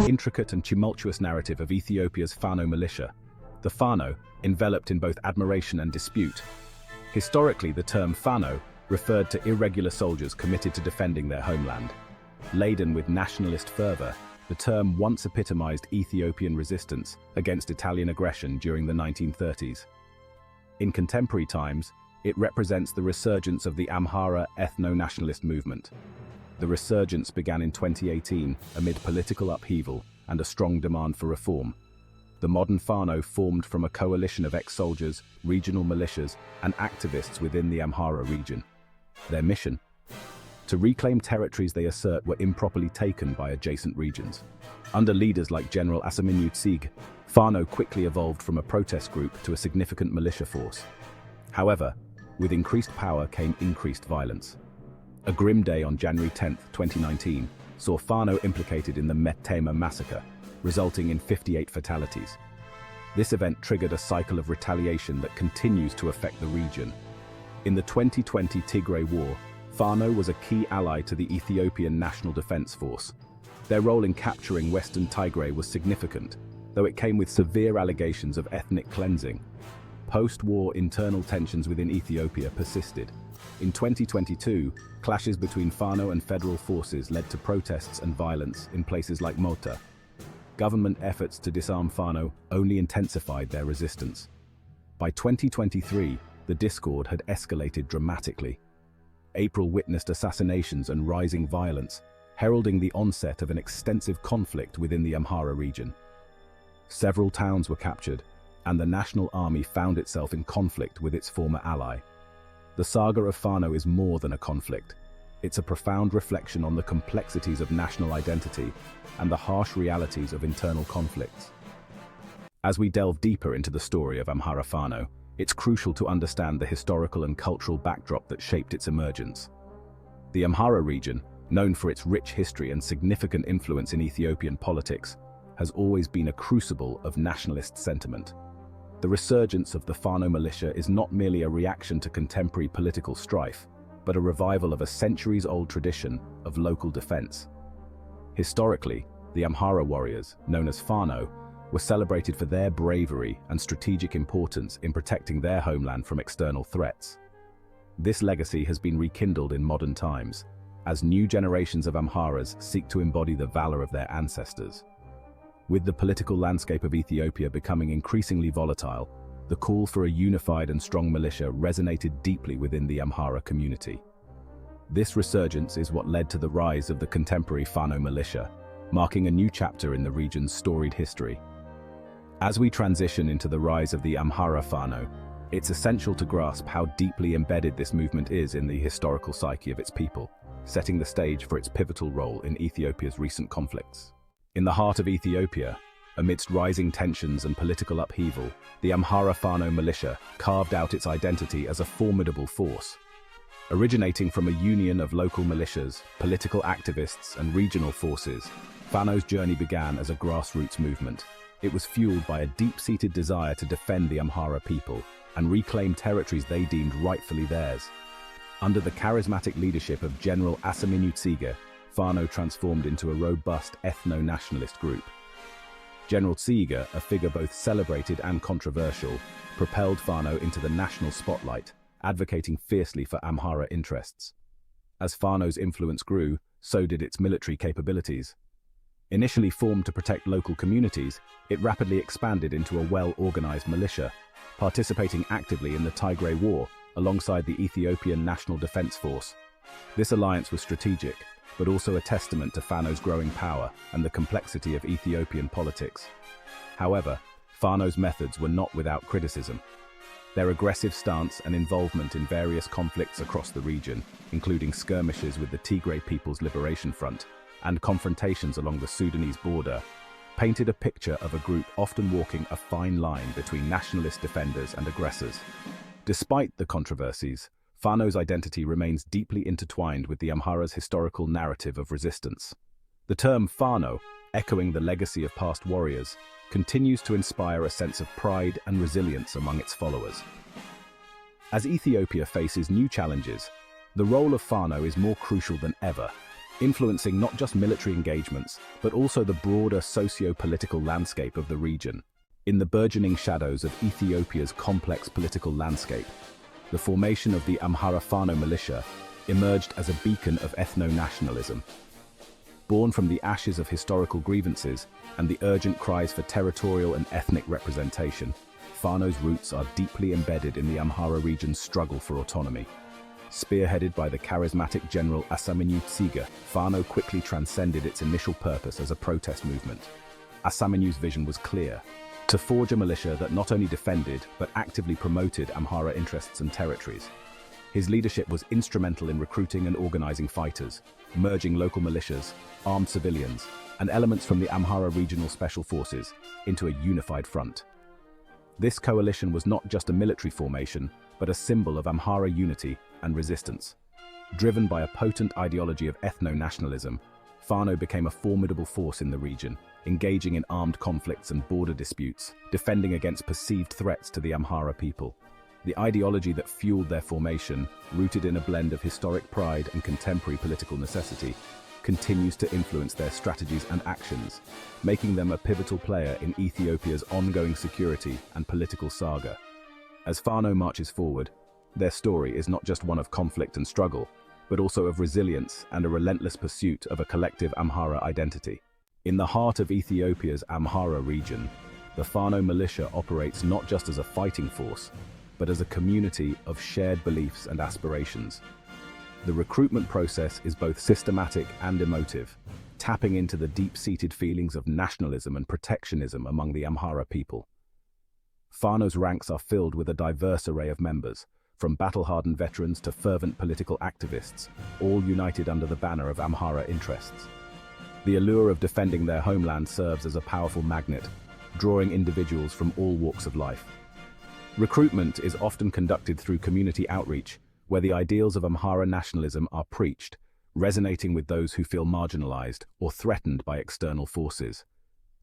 Intricate and tumultuous narrative of Ethiopia's Fano militia. The Fano, enveloped in both admiration and dispute. Historically, the term Fano referred to irregular soldiers committed to defending their homeland. Laden with nationalist fervor, the term once epitomized Ethiopian resistance against Italian aggression during the 1930s. In contemporary times, it represents the resurgence of the Amhara ethno-nationalist movement. The resurgence began in 2018 amid political upheaval and a strong demand for reform. The modern Fano formed from a coalition of ex-soldiers, regional militias, and activists within the Amhara region. Their mission? To reclaim territories they assert were improperly taken by adjacent regions. Under leaders like General Asiminutsig, Fano quickly evolved from a protest group to a significant militia force. However, with increased power came increased violence. A grim day on January 10, 2019, saw Fano implicated in the Mettema massacre, resulting in 58 fatalities. This event triggered a cycle of retaliation that continues to affect the region. In the 2020 Tigray War, Fano was a key ally to the Ethiopian National Defense Force. Their role in capturing Western Tigray was significant, though it came with severe allegations of ethnic cleansing. Post-war internal tensions within Ethiopia persisted. In 2022, clashes between Fano and federal forces led to protests and violence in places like Mota. Government efforts to disarm Fano only intensified their resistance. By 2023, the discord had escalated dramatically. April witnessed assassinations and rising violence, heralding the onset of an extensive conflict within the Amhara region. Several towns were captured, and the National Army found itself in conflict with its former ally. The saga of Fano is more than a conflict. It's a profound reflection on the complexities of national identity and the harsh realities of internal conflicts. As we delve deeper into the story of Amhara Fano, it's crucial to understand the historical and cultural backdrop that shaped its emergence. The Amhara region, known for its rich history and significant influence in Ethiopian politics, has always been a crucible of nationalist sentiment. The resurgence of the Fano militia is not merely a reaction to contemporary political strife, but a revival of a centuries-old tradition of local defense. Historically, the Amhara warriors, known as Fano, were celebrated for their bravery and strategic importance in protecting their homeland from external threats. This legacy has been rekindled in modern times, as new generations of Amharas seek to embody the valor of their ancestors. With the political landscape of Ethiopia becoming increasingly volatile, the call for a unified and strong militia resonated deeply within the Amhara community. This resurgence is what led to the rise of the contemporary Fano militia, marking a new chapter in the region's storied history. As we transition into the rise of the Amhara Fano, it's essential to grasp how deeply embedded this movement is in the historical psyche of its people, setting the stage for its pivotal role in Ethiopia's recent conflicts. In the heart of Ethiopia, amidst rising tensions and political upheaval, the Amhara Fano militia carved out its identity as a formidable force. Originating from a union of local militias, political activists, and regional forces, Fano's journey began as a grassroots movement. It was fueled by a deep-seated desire to defend the Amhara people and reclaim territories they deemed rightfully theirs. Under the charismatic leadership of General Asiminutsig, Fano transformed into a robust ethno-nationalist group. General Tsiga, a figure both celebrated and controversial, propelled Fano into the national spotlight, advocating fiercely for Amhara interests. As Fano's influence grew, so did its military capabilities. Initially formed to protect local communities, it rapidly expanded into a well-organized militia, participating actively in the Tigray War alongside the Ethiopian National Defense Force. This alliance was strategic, but also a testament to Fano's growing power and the complexity of Ethiopian politics. However, Fano's methods were not without criticism. Their aggressive stance and involvement in various conflicts across the region, including skirmishes with the Tigray People's Liberation Front, and confrontations along the Sudanese border painted a picture of a group often walking a fine line between nationalist defenders and aggressors. Despite the controversies, Fano's identity remains deeply intertwined with the Amhara's historical narrative of resistance. The term Fano, echoing the legacy of past warriors, continues to inspire a sense of pride and resilience among its followers. As Ethiopia faces new challenges, the role of Fano is more crucial than ever, influencing not just military engagements, but also the broader socio-political landscape of the region. In the burgeoning shadows of Ethiopia's complex political landscape, the formation of the Amhara Fano militia emerged as a beacon of ethno-nationalism. Born from the ashes of historical grievances and the urgent cries for territorial and ethnic representation, Fano's roots are deeply embedded in the Amhara region's struggle for autonomy. Spearheaded by the charismatic general Asamenu Tsiga, Fano quickly transcended its initial purpose as a protest movement. Asamenu's vision was clear: to forge a militia that not only defended, but actively promoted Amhara interests and territories. His leadership was instrumental in recruiting and organizing fighters, merging local militias, armed civilians, and elements from the Amhara Regional Special Forces into a unified front. This coalition was not just a military formation, but a symbol of Amhara unity and resistance. Driven by a potent ideology of ethno-nationalism, Fano became a formidable force in the region, engaging in armed conflicts and border disputes, defending against perceived threats to the Amhara people. The ideology that fueled their formation, rooted in a blend of historic pride and contemporary political necessity, continues to influence their strategies and actions, making them a pivotal player in Ethiopia's ongoing security and political saga. As Fano marches forward, their story is not just one of conflict and struggle, but also of resilience and a relentless pursuit of a collective Amhara identity. In the heart of Ethiopia's Amhara region, the Fano militia operates not just as a fighting force, but as a community of shared beliefs and aspirations. The recruitment process is both systematic and emotive, tapping into the deep-seated feelings of nationalism and protectionism among the Amhara people. Fano's ranks are filled with a diverse array of members, from battle-hardened veterans to fervent political activists, all united under the banner of Amhara interests. The allure of defending their homeland serves as a powerful magnet, drawing individuals from all walks of life. Recruitment is often conducted through community outreach, where the ideals of Amhara nationalism are preached, resonating with those who feel marginalized or threatened by external forces.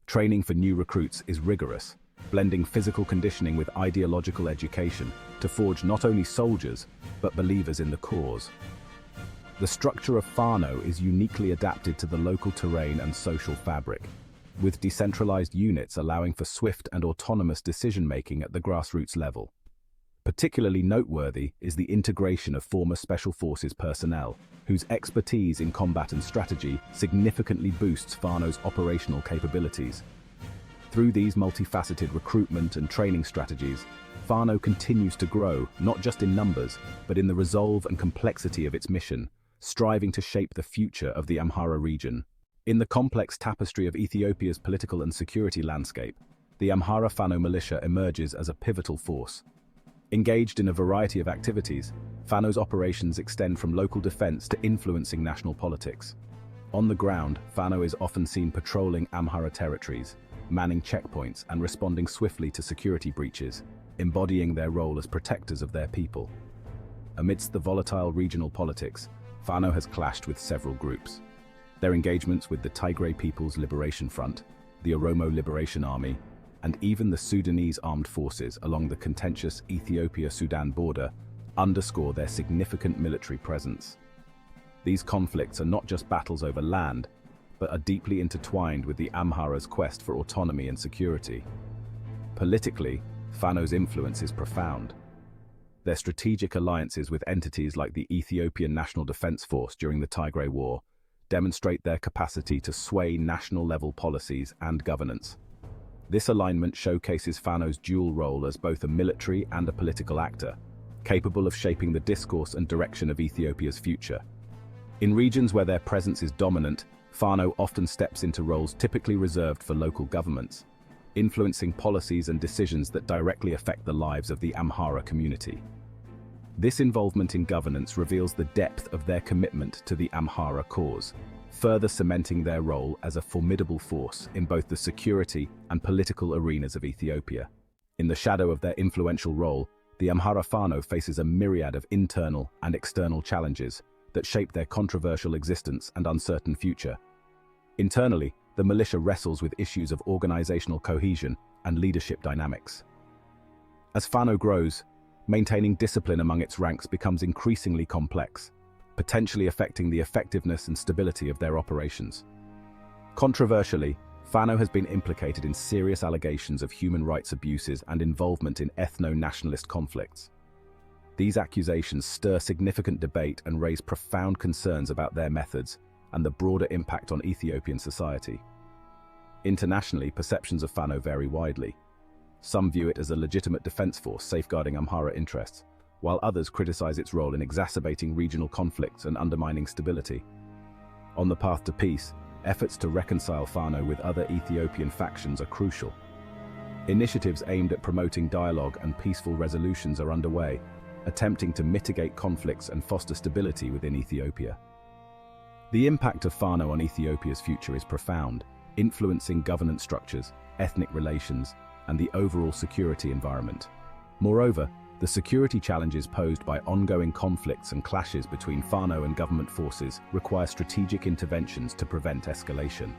Training for new recruits is rigorous, blending physical conditioning with ideological education to forge not only soldiers, but believers in the cause. The structure of Fano is uniquely adapted to the local terrain and social fabric, with decentralized units allowing for swift and autonomous decision-making at the grassroots level. Particularly noteworthy is the integration of former Special Forces personnel, whose expertise in combat and strategy significantly boosts Fano's operational capabilities. Through these multifaceted recruitment and training strategies, Fano continues to grow, not just in numbers, but in the resolve and complexity of its mission, striving to shape the future of the Amhara region. In the complex tapestry of Ethiopia's political and security landscape, the Amhara Fano militia emerges as a pivotal force. Engaged in a variety of activities, Fano's operations extend from local defense to influencing national politics. On the ground, Fano is often seen patrolling Amhara territories, manning checkpoints and responding swiftly to security breaches, embodying their role as protectors of their people. Amidst the volatile regional politics, Fano has clashed with several groups. Their engagements with the Tigray People's Liberation Front, the Oromo Liberation Army, and even the Sudanese armed forces along the contentious Ethiopia-Sudan border underscore their significant military presence. These conflicts are not just battles over land, but are deeply intertwined with the Amhara's quest for autonomy and security. Politically, Fano's influence is profound. Their strategic alliances with entities like the Ethiopian National Defense Force during the Tigray War demonstrate their capacity to sway national-level policies and governance. This alignment showcases Fano's dual role as both a military and a political actor, capable of shaping the discourse and direction of Ethiopia's future. In regions where their presence is dominant, Fano often steps into roles typically reserved for local governments, influencing policies and decisions that directly affect the lives of the Amhara community. This involvement in governance reveals the depth of their commitment to the Amhara cause, further cementing their role as a formidable force in both the security and political arenas of Ethiopia. In the shadow of their influential role, the Amhara Fano faces a myriad of internal and external challenges that shape their controversial existence and uncertain future. Internally, the militia wrestles with issues of organizational cohesion and leadership dynamics. As Fano grows, maintaining discipline among its ranks becomes increasingly complex, potentially affecting the effectiveness and stability of their operations. Controversially, Fano has been implicated in serious allegations of human rights abuses and involvement in ethno-nationalist conflicts. These accusations stir significant debate and raise profound concerns about their methods and the broader impact on Ethiopian society. Internationally, perceptions of Fano vary widely. Some view it as a legitimate defense force safeguarding Amhara interests, while others criticize its role in exacerbating regional conflicts and undermining stability. On the path to peace, efforts to reconcile Fano with other Ethiopian factions are crucial. Initiatives aimed at promoting dialogue and peaceful resolutions are underway, attempting to mitigate conflicts and foster stability within Ethiopia. The impact of Fano on Ethiopia's future is profound, influencing governance structures, ethnic relations, and the overall security environment. Moreover, the security challenges posed by ongoing conflicts and clashes between Fano and government forces require strategic interventions to prevent escalation.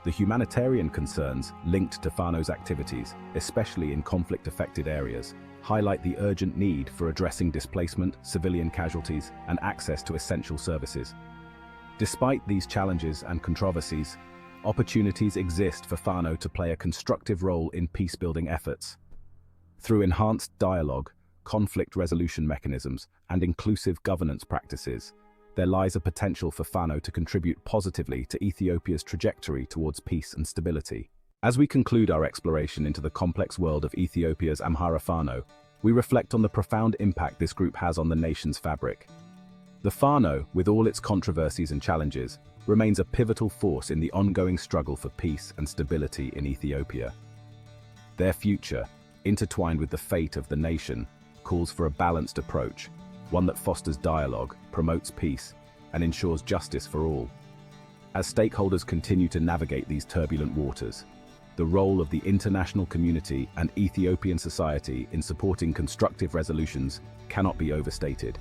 The humanitarian concerns linked to Fano's activities, especially in conflict-affected areas, highlight the urgent need for addressing displacement, civilian casualties, and access to essential services. Despite these challenges and controversies, opportunities exist for Fano to play a constructive role in peace-building efforts. Through enhanced dialogue, conflict resolution mechanisms, and inclusive governance practices, there lies a potential for Fano to contribute positively to Ethiopia's trajectory towards peace and stability. As we conclude our exploration into the complex world of Ethiopia's Amhara Fano, we reflect on the profound impact this group has on the nation's fabric. The Fano, with all its controversies and challenges, remains a pivotal force in the ongoing struggle for peace and stability in Ethiopia. Their future, intertwined with the fate of the nation, calls for a balanced approach, one that fosters dialogue, promotes peace, and ensures justice for all. As stakeholders continue to navigate these turbulent waters, the role of the international community and Ethiopian society in supporting constructive resolutions cannot be overstated.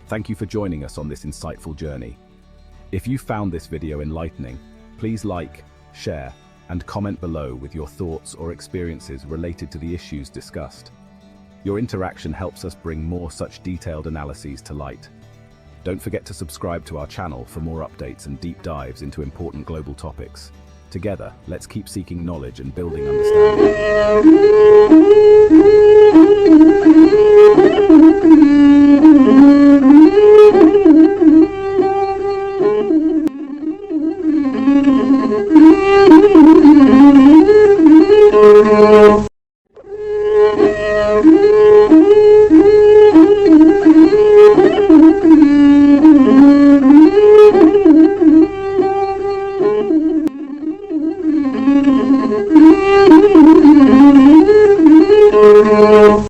Thank you for joining us on this insightful journey. If you found this video enlightening, please like, share, and comment below with your thoughts or experiences related to the issues discussed. Your interaction helps us bring more such detailed analyses to light. Don't forget to subscribe to our channel for more updates and deep dives into important global topics. Together, let's keep seeking knowledge and building understanding.